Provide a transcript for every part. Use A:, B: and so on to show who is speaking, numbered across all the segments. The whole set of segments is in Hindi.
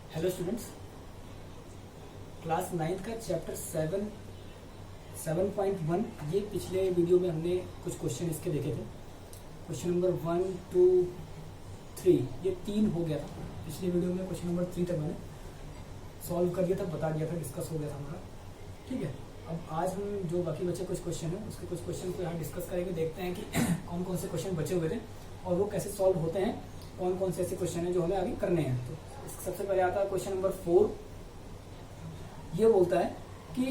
A: हेलो स्टूडेंट्स, क्लास 9th का चैप्टर 7.1 ये पिछले वीडियो में हमने कुछ क्वेश्चन इसके देखे थे। क्वेश्चन नंबर 1, 2, 3 ये 3 हो गया था। पिछले वीडियो में क्वेश्चन नंबर 3 तक मैंने सॉल्व कर दिया था, बता दिया था, डिस्कस हो गया था हमारा। ठीक है, अब आज हम जो बाकी बचे कुछ क्वेश्चन है उसके कुछ क्वेश्चन को यहाँ डिस्कस करेंगे। देखते हैं कि कौन कौन से क्वेश्चन बचे हुए थे और वो कैसे सॉल्व होते हैं, कौन कौन से ऐसे क्वेश्चन है जो हमें आगे करने हैं। तो सबसे पहले आता है क्वेश्चन नंबर 4। ये बोलता है कि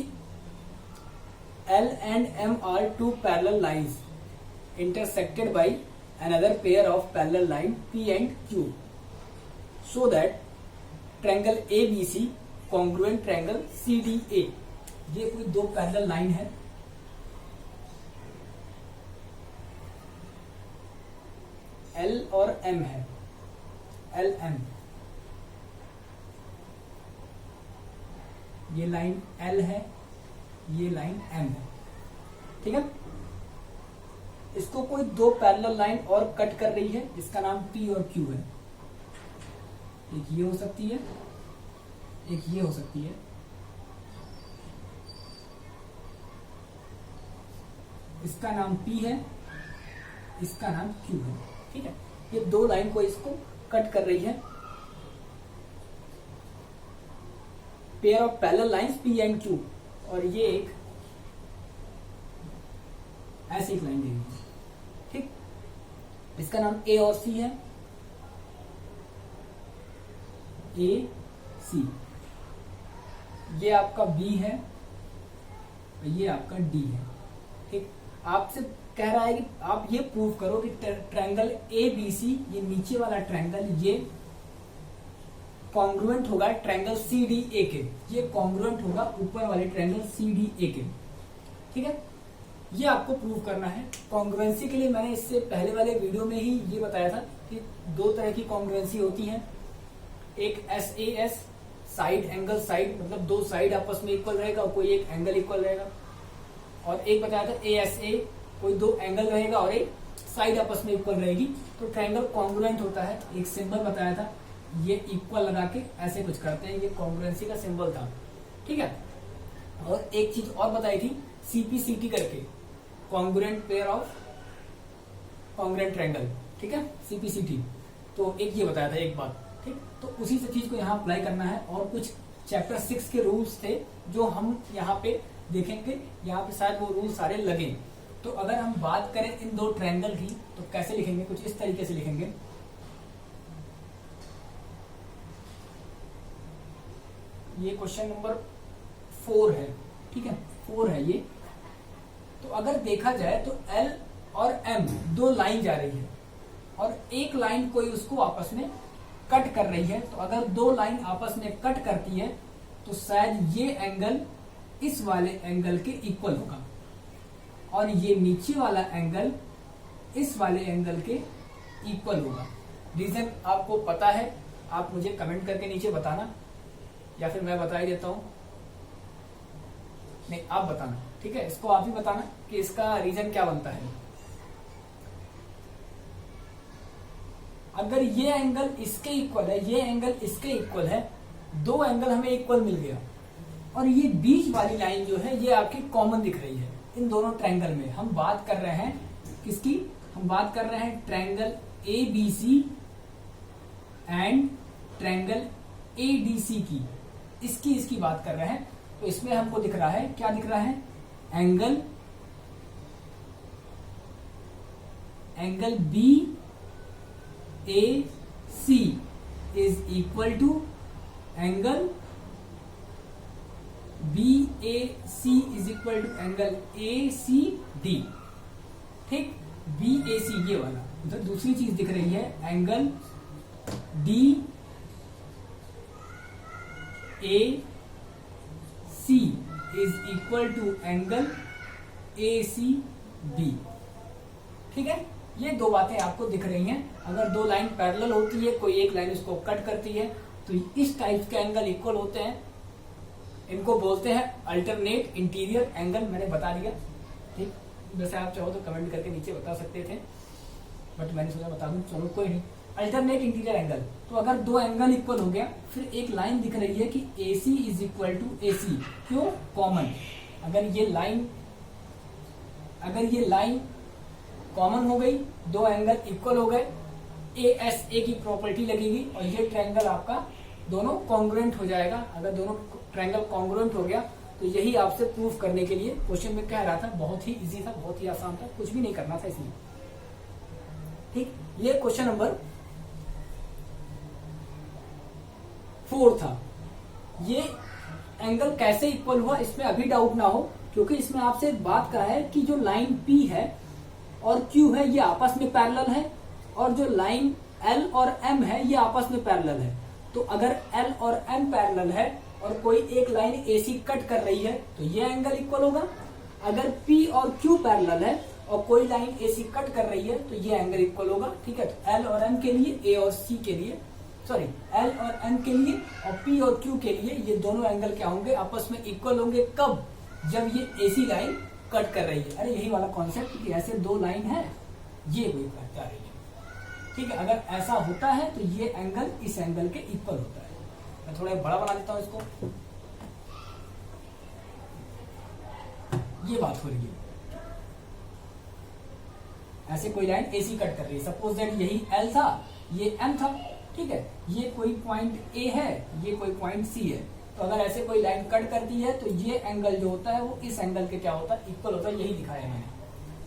A: L and M are two parallel lines intersected by another pair of parallel line P and Q, so that triangle ABC congruent triangle CDA। ये कोई दो पैरेलल लाइन है, L और M है, LM। ये लाइन L है, ये लाइन M है। ठीक है, इसको कोई दो पैरेलल लाइन और कट कर रही है जिसका नाम P और Q है। एक ये हो सकती है, एक ये हो सकती है। इसका नाम P है, इसका नाम Q है। ठीक है, ये दो लाइन को इसको कट कर रही है। Pair of parallel lines P and Q, और ये एक ऐसी एक लाइन दी हुई है। ठीक, इसका नाम A और C है, A C। ये आपका B है, ये आपका D है। ठीक, आपसे कह रहा है कि आप ये प्रूव करो कि ट्रायंगल ABC, ये नीचे वाला ट्रायंगल, ये कॉन्ग्रुएंट होगा ट्रायंगल CDA के। ये कॉन्ग्रुएंट होगा ऊपर वाले ट्रायंगल CDA के। ठीक है, ये आपको प्रूव करना है। कॉन्ग्रुएंसी के लिए मैंने इससे पहले वाले वीडियो में ही ये बताया था कि दो तरह की कॉन्ग्रुएंसी होती है। एक SAS साइड एंगल साइड, मतलब दो साइड आपस में इक्वल रहेगा और कोई एक एंगल इक्वल रहेगा। और एक बताया था ASA, कोई दो एंगल रहेगा और एक साइड आपस में इक्वल रहेगी, तो ट्रायंगल कॉन्ग्रुएंट होता है। एक सिंबल बताया था, ये इक्वल लगा के ऐसे कुछ करते हैं, ये कॉन्ग्रुएंसी का सिंबल था। ठीक है, और एक चीज और बताई थी CPCT करके, congruent pair of congruent triangle. ठीक है, CPCT। तो एक ये बताया था एक बात। ठीक, तो उसी से चीज को यहाँ अप्लाई करना है। और कुछ चैप्टर 6 के रूल्स थे जो हम यहाँ पे देखेंगे, यहाँ पे शायद वो रूल सारे लगे। तो अगर हम बात करें इन दो ट्रायंगल की तो कैसे लिखेंगे, कुछ इस तरीके से लिखेंगे। ये क्वेश्चन नंबर 4 है। ठीक है, 4 है ये। तो अगर देखा जाए तो L और M दो लाइन जा रही है और एक लाइन कोई उसको आपस में कट कर रही है। तो अगर दो लाइन आपस में कट करती है तो शायद ये एंगल इस वाले एंगल के इक्वल होगा और ये नीचे वाला एंगल इस वाले एंगल के इक्वल होगा। रीजन आपको पता है, आप मुझे कमेंट करके नीचे बताना, या फिर मैं बता ही देता हूं। नहीं, आप बताना। ठीक है, इसको आप ही बताना कि इसका रीजन क्या बनता है। अगर ये एंगल इसके इक्वल है, ये एंगल इसके इक्वल है, दो एंगल हमें इक्वल मिल गया, और ये बीच वाली लाइन जो है ये आपकी कॉमन दिख रही है इन दोनों ट्रायंगल में। हम बात कर रहे हैं किसकी, हम बात कर रहे हैं triangle ABC and triangle ADC की। इसकी बात कर रहे हैं। तो इसमें हमको दिख रहा है, क्या दिख रहा है, angle BAC is equal to angle BAC is equal to angle ACD। ठीक, BAC ये वाला। उधर दूसरी चीज दिख रही है, angle DAC is equal to angle ACB। ठीक है, ये दो बातें आपको दिख रही हैं। अगर दो लाइन पैरेलल होती है, कोई एक लाइन उसको कट करती है, तो इस टाइप के एंगल इक्वल होते हैं। इनको बोलते हैं अल्टरनेट इंटीरियर एंगल। मैंने बता दिया। ठीक, वैसे आप चाहो तो कमेंट करके नीचे बता सकते थे, बट मैंने सोचा बता दूं, चलो कोई नहीं। अल्टरनेट इंटीरियर एंगल, तो अगर दो एंगल इक्वल हो गया, फिर एक लाइन दिख रही है कि AC is equal to AC, क्यों? कॉमन। अगर ये लाइन कॉमन हो गई, दो एंगल इक्वल हो गए, ASA की प्रॉपर्टी लगेगी और ये ट्रायंगल आपका दोनों कॉन्ग्रुएंट हो जाएगा। अगर दोनों ट्रायंगल कॉन्ग्रुएंट हो गया तो यही आपसे प्रूफ करने के लिए क्वेश्चन में कह रहा था। बहुत ही इजी था, बहुत ही आसान था, कुछ भी नहीं करना था इसमें। ठीक, ये क्वेश्चन नंबर 4 था। ये एंगल कैसे इक्वल हुआ इसमें अभी डाउट ना हो, क्योंकि इसमें आपसे एक बात कहा है कि जो लाइन P है और Q है ये आपस में पैरेलल है, और जो लाइन L और M है ये आपस में पैरेलल है। तो अगर L और M पैरेलल है और कोई एक लाइन AC कट कर रही है तो ये एंगल इक्वल होगा। अगर P और Q पैरेलल है और कोई लाइन AC कट कर रही है तो ये एंगल इक्वल होगा। ठीक है, तो L और M के लिए, A और C के लिए, सॉरी L और M के लिए और P और Q के लिए ये दोनों एंगल क्या होंगे? आपस में इक्वल होंगे। कब? जब ये AC लाइन कट कर रही है। अरे यही वाला कॉन्सेप्ट कि ऐसे दो लाइन है, ये कोई कट कर रही है। ठीक है, अगर ऐसा होता है तो ये एंगल इस एंगल के इक्वल होता है। मैं थोड़ा बड़ा बना देता हूं इसको। ये बात हो रही है, ऐसे कोई लाइन AC कट कर रही है। सपोज दैट यही L था, ये M था। ठीक है, ये कोई पॉइंट A है, ये कोई पॉइंट C है। तो अगर ऐसे कोई लाइन कट करती है तो ये एंगल जो होता है वो इस एंगल के क्या होता है? इक्वल होता है। यही दिखाया है मैंने।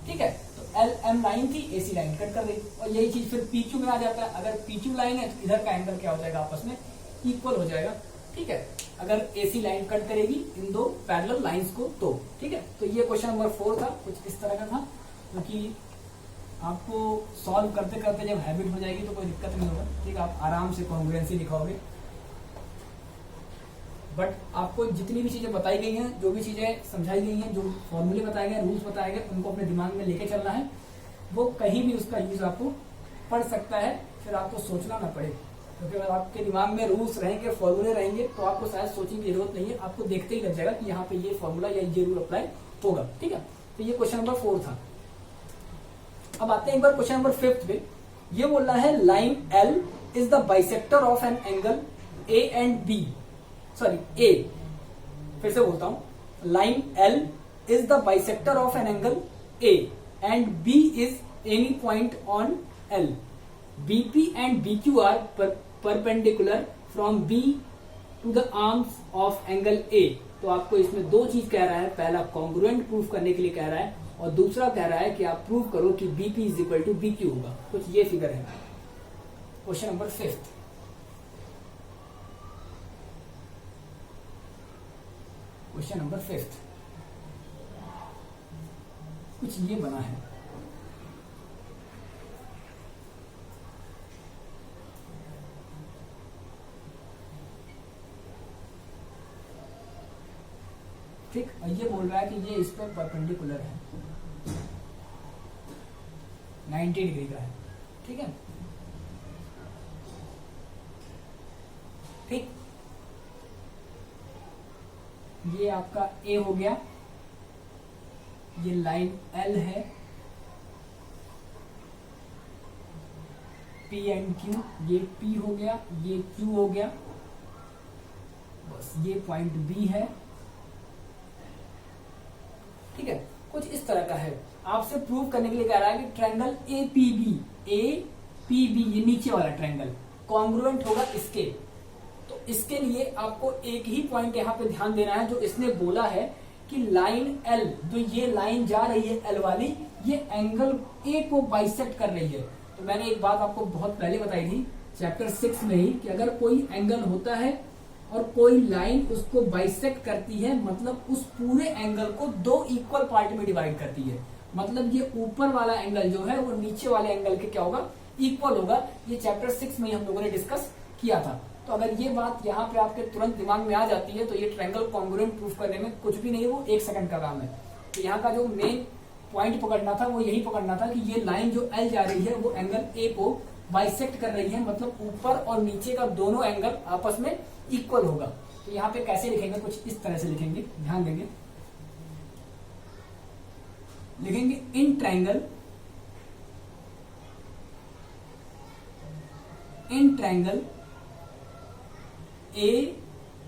A: ठीक है, तो LM लाइन थी, AC लाइन कट कर रही, और यही चीज फिर PQ में आ जाता है। अगर PQ लाइन है तो इधर का एंगल क्या हो जाएगा? आपस में इक्वल हो जाएगा। ठीक है, अगर AC लाइन कट करेगी इन दो पैरेलल लाइंस को तो। ठीक है, तो ये क्वेश्चन नंबर 4 था, कुछ इस तरह का था, क्योंकि आपको सॉल्व करते करते जब हैबिट हो जाएगी तो कोई दिक्कत नहीं होगा। ठीक है, आप आराम से कॉन्ग्रुएंसी लिखाओगे। बट आपको जितनी भी चीजें बताई गई हैं, जो भी चीजें समझाई गई हैं, जो फॉर्मूले बताए गए, रूल्स बताए गए, उनको अपने दिमाग में लेके चलना है। वो कहीं भी उसका यूज आपको पड़ सकता है, फिर आपको सोचना ना पड़े। क्योंकि अगर आपके दिमाग में रूल्स रहेंगे, फॉर्मूले रहेंगे, तो आपको शायद सोचने की जरूरत नहीं है। आपको देखते ही लग जाएगा कि यहाँ पे ये फॉर्मूला या ये रूल अप्लाई होगा। ठीक है, तो ये क्वेश्चन नंबर 4 था। अब आते हैं एक बार क्वेश्चन नंबर 5 पे। ये बोल रहा है line L is the bisector of an angle A and B। Sorry, A, फिर से बोलता हूं, line L is the bisector of an angle A and B is any point on L। BP and BQ are perpendicular from B to the arms of angle A। तो आपको इसमें दो चीज कह रहा है। पहला कॉन्ग्रुएंट प्रूफ करने के लिए कह रहा है, और दूसरा कह रहा है कि आप प्रूव करो कि BP is equal to BQ होगा। कुछ ये फिगर है। Question number 5। क्वेश्चन नंबर 5 कुछ ये बना है। ठीक, और ये बोल रहा है कि ये इस पर परपेंडिकुलर है, 90 डिग्री का है। ठीक है, ठीक, ये आपका A हो गया, ये लाइन L है, P एंड Q, ये P हो गया, ये Q हो गया, बस ये पॉइंट B है। ठीक है, कुछ इस तरह का है। आपसे प्रूव करने के लिए कह रहा है कि ट्रायंगल APB, ये नीचे वाला ट्रायंगल कॉन्ग्रुएंट होगा इसके। तो इसके लिए आपको एक ही पॉइंट यहाँ पे ध्यान देना है, जो इसने बोला है कि लाइन L, जो ये लाइन जा रही है L वाली, ये एंगल A को बाइसेक्ट कर रही है। तो मैंने एक बात आपको बहुत पहले बताई थी चैप्टर 6 में ही, कि अगर कोई एंगल होता है और कोई लाइन उसको बाइसेक्ट करती है, मतलब उस पूरे एंगल को दो इक्वल पार्ट में डिवाइड करती है। मतलब ये ऊपर वाला एंगल जो है वो नीचे वाले एंगल के क्या होगा? इक्वल होगा। ये चैप्टर 6 में हम लोगों ने डिस्कस किया था। तो अगर ये बात यहाँ पे आपके तुरंत दिमाग में आ जाती है तो ये ट्रायंगल कॉन्ग्रुएंट प्रूफ करने में कुछ भी नहीं, वो 1 सेकंड का काम है। तो यहाँ का जो मेन पॉइंट पकड़ना था वो यही पकड़ना था कि ये लाइन जो L जा रही है वो एंगल A को बाइसेक्ट कर रही है, मतलब ऊपर और नीचे का दोनों एंगल आपस में इक्वल होगा। तो यहाँ पे कैसे लिखेंगे? कुछ इस तरह से लिखेंगे, ध्यान देंगे। लिखेंगे इन ट्रायंगल इन triangle A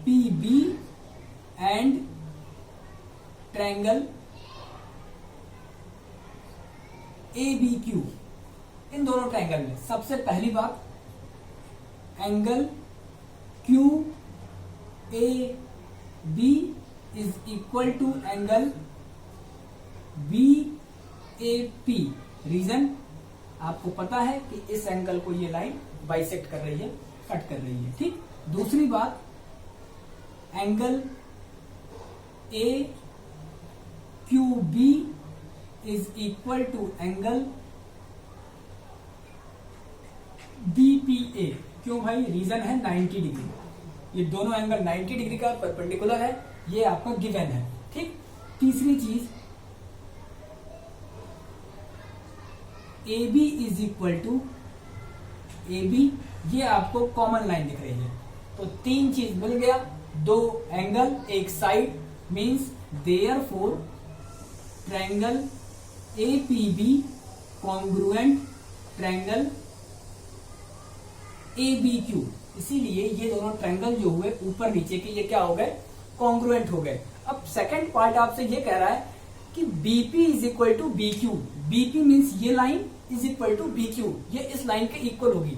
A: P B and triangle A B Q, इन दोनों ट्रायंगल में सबसे पहली बात angle Q A B is equal to angle B A P. Reason आपको पता है कि इस एंगल को ये लाइन बाइसेक्ट कर रही है, कट कर रही है, ठीक। दूसरी बात angle A Q B is equal to angle B P A. क्यों भाई? रीजन है 90 डिग्री, ये दोनों एंगल 90 डिग्री का परपेंडिकुलर है, ये आपका गिवन है, ठीक। तीसरी चीज A B is equal to A B, ये आपको कॉमन लाइन दिख रही है, तो तीन चीज मिल गया, दो एंगल एक side, means therefore triangle A P B congruent triangle A B Q. इसीलिए ये दोनों ट्रायंगल जो हुए ऊपर नीचे के, ये क्या हो गए? कॉन्ग्रुएंट हो गए। अब सेकंड पार्ट आपसे ये कह रहा है कि BP is equal to B Q. BP means ये line is equal to B Q, ये इस लाइन के इक्वल होगी।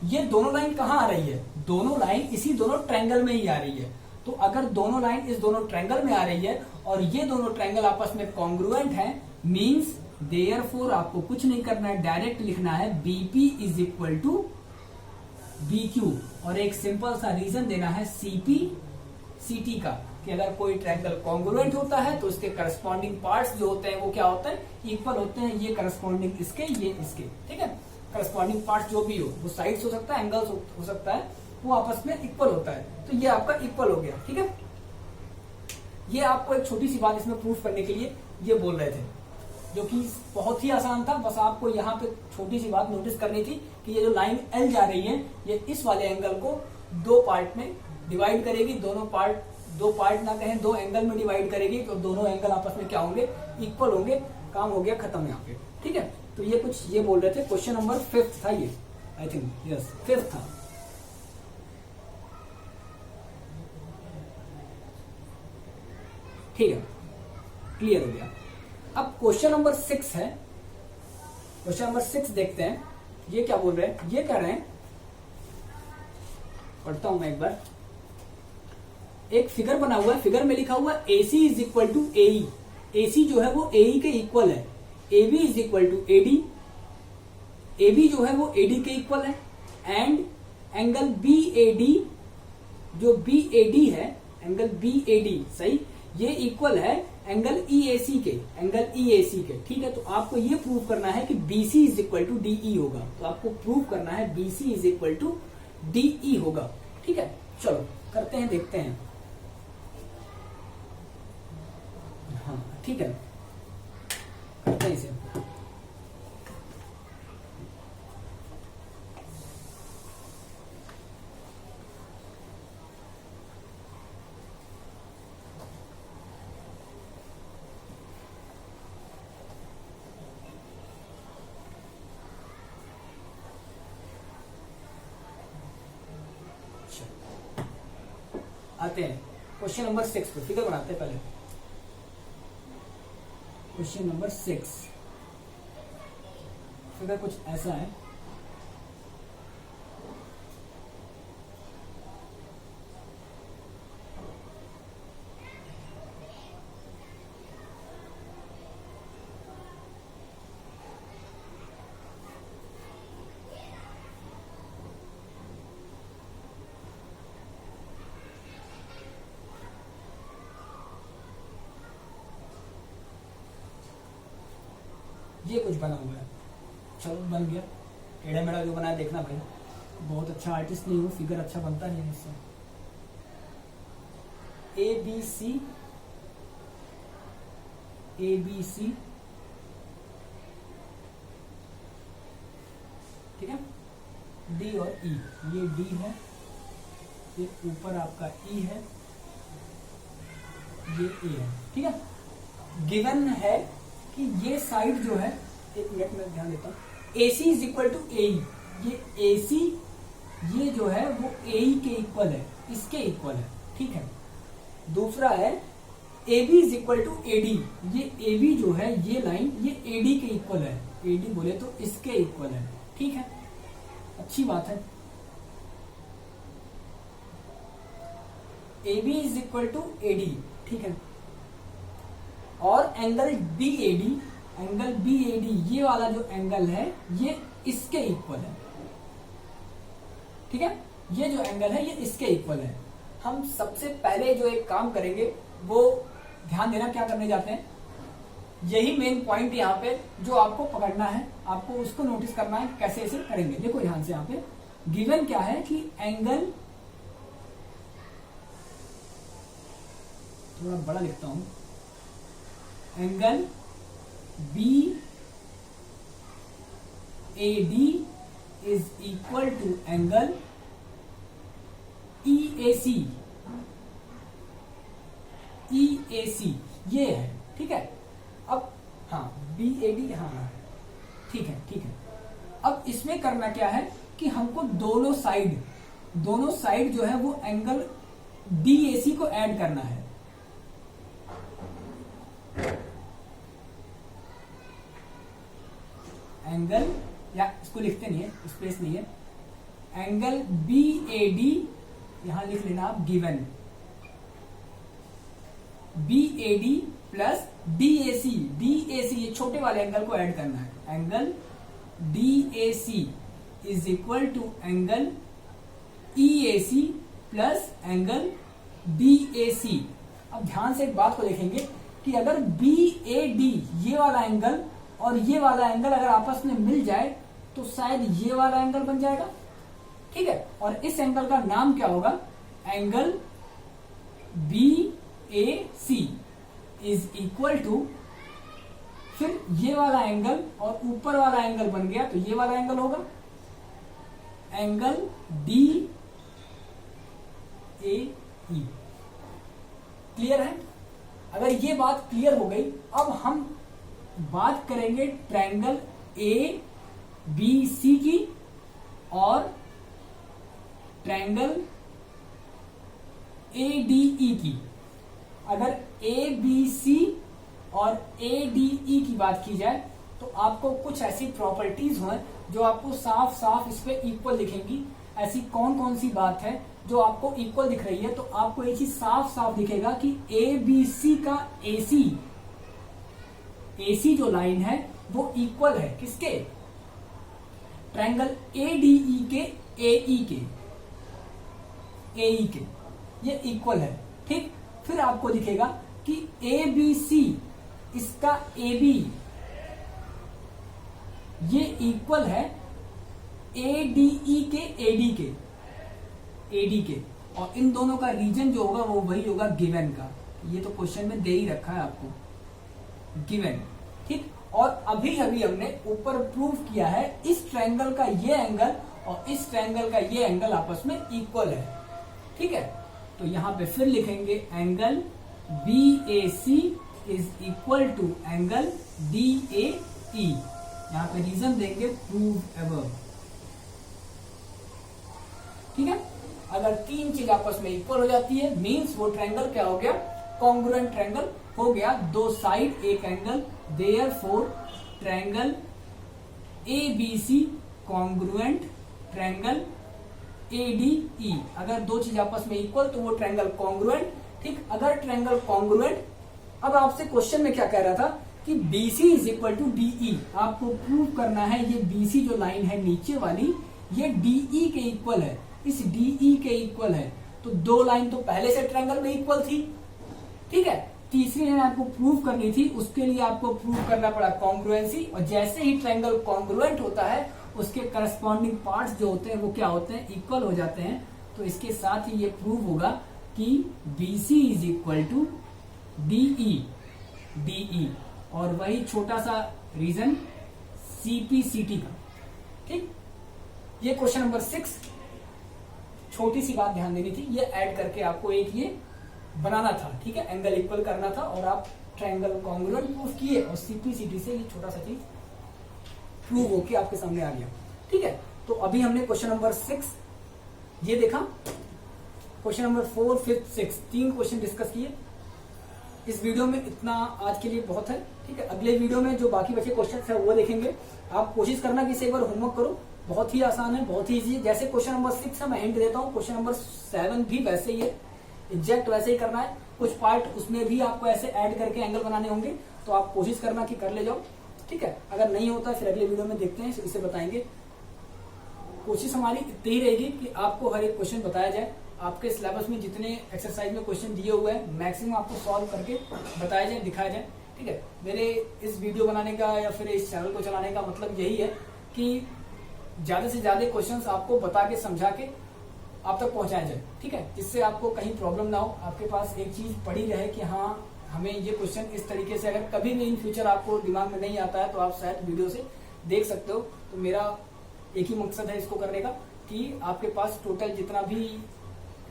A: ये दोनों लाइन कहां आ रही है? दोनों लाइन इसी दोनों ट्रायंगल में ही आ रही है। तो अगर दोनों लाइन इस दोनों ट्रायंगल में आ रही है और ये दोनों ट्रायंगल आपस में कॉन्ग्रुएंट है, मीन्स देयरफॉर आपको कुछ नहीं करना है, डायरेक्ट लिखना है BP is equal to B Q, और एक सिंपल सा रीजन देना है सीपी सीटी का, कि अगर कोई ट्रायंगल कॉन्ग्रुएंट होता है तो उसके करस्पॉन्डिंग पार्ट्स जो होते हैं वो क्या होते हैं? इक्वल होते हैं। ये करस्पॉन्डिंग इसके, ये इसके, ठीक है। करस्पॉन्डिंग पार्ट्स जो भी हो, वो साइड्स हो सकता है, एंगल्स हो सकता है, वो आपस में इक्वल होता है, तो ये आपका इक्वल हो गया, ठीक है। ये आपको एक छोटी सी बात इसमें प्रूफ करने के लिए ये बोल रहे थे, जो कि बहुत ही आसान था। बस आपको यहाँ पे छोटी सी बात नोटिस करनी थी कि ये जो लाइन एल जा रही है, ये इस वाले एंगल को दो पार्ट में डिवाइड करेगी। दो पार्ट ना कहें, दो एंगल में डिवाइड करेगी, तो दोनों एंगल आपस में क्या होंगे? इक्वल होंगे। काम हो गया खत्म यहाँ पे, ठीक है। तो ये कुछ ये बोल रहे थे। क्वेश्चन नंबर 5 था ये, आई थिंक, यस 5 था। ठीक है, क्लियर हो गया। अब क्वेश्चन नंबर 6 है। क्वेश्चन नंबर 6 देखते हैं, ये क्या बोल रहे हैं? ये कह रहे हैं, पढ़ता हूं मैं एक बार। एक फिगर बना हुआ है, फिगर में लिखा हुआ है AC is equal to AE। AC जो है वो AE के इक्वल है। AB is equal to AD, AB जो है वो AD के इक्वल है। एंड एंगल BAD, जो BAD है, एंगल BAD, सही, ये इक्वल है एंगल EAC के, एंगल EAC के, ठीक है। तो आपको ये प्रूव करना है कि BC is equal to DE होगा। तो आपको प्रूव करना है BC is equal to DE होगा, ठीक है। चलो करते हैं, देखते हैं। हाँ ठीक है, करते हैं इसे। आते हैं क्वेश्चन नंबर 6 पे, फिगर बनाते हैं पहले। क्वेश्चन नंबर 6, फिगर कुछ ऐसा है। ये कुछ बना हुआ है, चलो बन गया। टेढ़ा मेढ़ा जो बना है देखना भाई, बहुत अच्छा आर्टिस्ट नहीं हूँ, फिगर अच्छा बनता नहीं है इससे। ABC, ठीक है, D और E, ये D है, ये ऊपर आपका E है, ये A है, ठीक है। गिवन है कि ये साइड जो है, एक मिनट में ध्यान देता हूं, AC is equal to AE, ये AC ये जो है वो AE के इक्वल है, इसके इक्वल है, ठीक है। दूसरा है AB is equal to AD, ये AB जो है ये लाइन ये AD के इक्वल है, AD बोले तो इसके इक्वल है, ठीक है, अच्छी बात है। AB is equal to AD, ठीक है। और एंगल BAD, एंगल BAD ये वाला जो एंगल है ये इसके इक्वल है, ठीक है। ये जो एंगल है ये इसके इक्वल है। हम सबसे पहले जो एक काम करेंगे वो ध्यान देना, क्या करने जाते हैं, यही मेन पॉइंट यहाँ पे जो आपको पकड़ना है, आपको उसको नोटिस करना है कैसे इसे करेंगे। देखो ध्यान से, यहाँ पे गिवन क्या है कि एंगल, थोड़ा बड़ा लिखता हूं, angle BAD is equal to angle EAC, ये है, ठीक है। अब हाँ BAD, हाँ ठीक है, ठीक है। अब इसमें करना क्या है कि हमको दोनों साइड जो है वो एंगल DAC को ऐड करना है। एंगल, या इसको लिखते नहीं है, स्पेस नहीं है, एंगल BAD यहां लिख लेना आप, गिवन BAD प्लस DAC, ये छोटे वाले एंगल को ऐड करना है। Angle DAC is equal to angle EAC plus angle DAC। अब ध्यान से एक बात को देखेंगे कि अगर BAD ये वाला एंगल और ये वाला एंगल अगर आपस में मिल जाए तो शायद ये वाला एंगल बन जाएगा, ठीक है। और इस एंगल का नाम क्या होगा, angle BAC is equal to, फिर ये वाला एंगल और ऊपर वाला एंगल बन गया तो ये वाला एंगल होगा एंगल DAE। क्लियर है? अगर ये बात क्लियर हो गई, अब हम बात करेंगे ट्रायंगल ABC की और ट्रायंगल ADE की। अगर ABC और ADE की बात की जाए तो आपको कुछ ऐसी प्रॉपर्टीज हों जो आपको साफ साफ इस पे इक्वल दिखेंगी। ऐसी कौन कौन सी बात है जो आपको इक्वल दिख रही है? तो आपको एक चीज साफ साफ दिखेगा कि ABC का AC जो लाइन है वो इक्वल है किसके? ट्रायंगल ADE के AE के ये इक्वल है, ठीक। फिर आपको दिखेगा कि ABC इसका AB ये इक्वल है ADE के AD के, और इन दोनों का रीजन जो होगा वो वही होगा गिवन का। ये तो क्वेश्चन में दे ही रखा है आपको, गिवन, ठीक। और अभी हमने ऊपर प्रूव किया है इस ट्रायंगल का ये एंगल और इस ट्रायंगल का ये एंगल आपस में इक्वल है, ठीक है। तो यहां पे फिर लिखेंगे angle BAC is equal to angle DAE। यहां पे रीजन देंगे प्रूव अबव, ठीक है। अगर तीन चीज आपस में इक्वल हो जाती है मींस वो ट्रायंगल क्या हो गया? कॉन्ग्रुएंट ट्रायंगल हो गया, दो साइड एक angle, therefore triangle ABC congruent triangle ADE। अगर दो चीज आपस में इक्वल तो वो ट्रायंगल कॉन्ग्रुएंट, ठीक। अगर ट्रायंगल कॉन्ग्रुएंट, अब आपसे क्वेश्चन में क्या कह रहा था कि BC is equal to DE। आपको प्रूव करना है ये BC जो लाइन है नीचे वाली ये DE के इक्वल है, इस DE के इक्वल है। तो दो लाइन तो पहले से ट्रायंगल में इक्वल थी, ठीक है। तीसरी लाइन आपको प्रूव करनी थी, उसके लिए आपको प्रूव करना पड़ा कॉन्ग्रुएंसी। और जैसे ही ट्रायंगल कॉन्ग्रुएंट होता है उसके करस्पॉन्डिंग पार्ट्स जो होते हैं वो क्या होते हैं? इक्वल हो जाते हैं। तो इसके साथ ही ये प्रूव होगा कि BC is equal to DE, और वही छोटा सा रीजन CPCT का, ठीक। ये क्वेश्चन नंबर 6, छोटी सी बात ध्यान देनी थी, ये ऐड करके आपको एक ये बनाना था, ठीक है। एंगल इक्वल करना था और आप ट्रायंगल कॉन्ग्रुएंट प्रूव किए और CPCT से ये छोटा सा चीज प्रूव होके आपके सामने आ गया, ठीक है। तो अभी हमने क्वेश्चन नंबर 6 ये देखा, क्वेश्चन नंबर 4, 5, 6 3 क्वेश्चन डिस्कस किए। इस वीडियो में इतना आज के लिए बहुत है, ठीक है। अगले वीडियो में जो बाकी बचे क्वेश्चन है वो देखेंगे। आप कोशिश करना कि इसे एक बार होमवर्क करो, बहुत ही आसान है, बहुत ही इजी है। जैसे क्वेश्चन नंबर 6 है, मैं हिंट देता हूँ, क्वेश्चन नंबर 7 भी वैसे ही है, एग्जैक्ट वैसे ही करना है। कुछ पार्ट उसमें भी आपको ऐसे ऐड करके एंगल बनाने होंगे, तो आप कोशिश करना कि कर ले जाओ, ठीक है। अगर नहीं होता फिर अगले वीडियो में देखते हैं, इसे बताएंगे। कोशिश हमारी इतनी ही रहेगी कि आपको हर एक क्वेश्चन बताया जाए। आपके सिलेबस में जितने एक्सरसाइज में क्वेश्चन दिए हुए हैं मैक्सिमम आपको सॉल्व करके बताया जाए, दिखाया जाए, ठीक है। मेरे इस वीडियो बनाने का या फिर इस चैनल को चलाने का मतलब यही है कि ज्यादा से ज्यादा क्वेश्चंस आपको बता के समझा के आप तक पहुंचाया जाए, ठीक है। जिससे आपको कहीं प्रॉब्लम ना हो, आपके पास एक चीज पड़ी रहे कि हाँ हमें ये क्वेश्चन इस तरीके से, अगर कभी भी इन फ्यूचर आपको दिमाग में नहीं आता है तो आप शायद वीडियो से देख सकते हो। तो मेरा एक ही मकसद है इसको करने का कि आपके पास टोटल जितना भी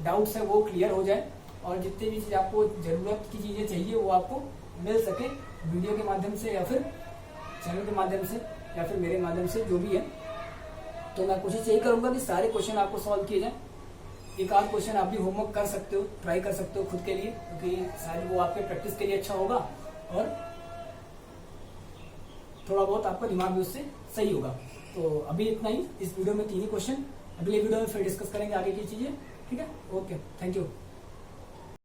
A: डाउट्स है वो क्लियर हो जाए और जितनी भी चीज आपको जरूरत की चीजें चाहिए वो आपको मिल सके, वीडियो के माध्यम से या फिर चैनल के माध्यम से या फिर मेरे माध्यम से, जो भी है। तो मैं कोशिश यही करूंगा कि सारे क्वेश्चन आपको सॉल्व किए जाए। एक आध क्वेश्चन आप भी होमवर्क कर सकते हो, ट्राई कर सकते हो खुद के लिए, क्योंकि शायद वो आपके प्रैक्टिस के लिए अच्छा होगा और थोड़ा बहुत आपका दिमाग भी उससे सही होगा। तो अभी इतना ही, इस वीडियो में 3 ही क्वेश्चन, अगले वीडियो में फिर डिस्कस करेंगे आगे की चीजें, ठीक है। Okay, thank you.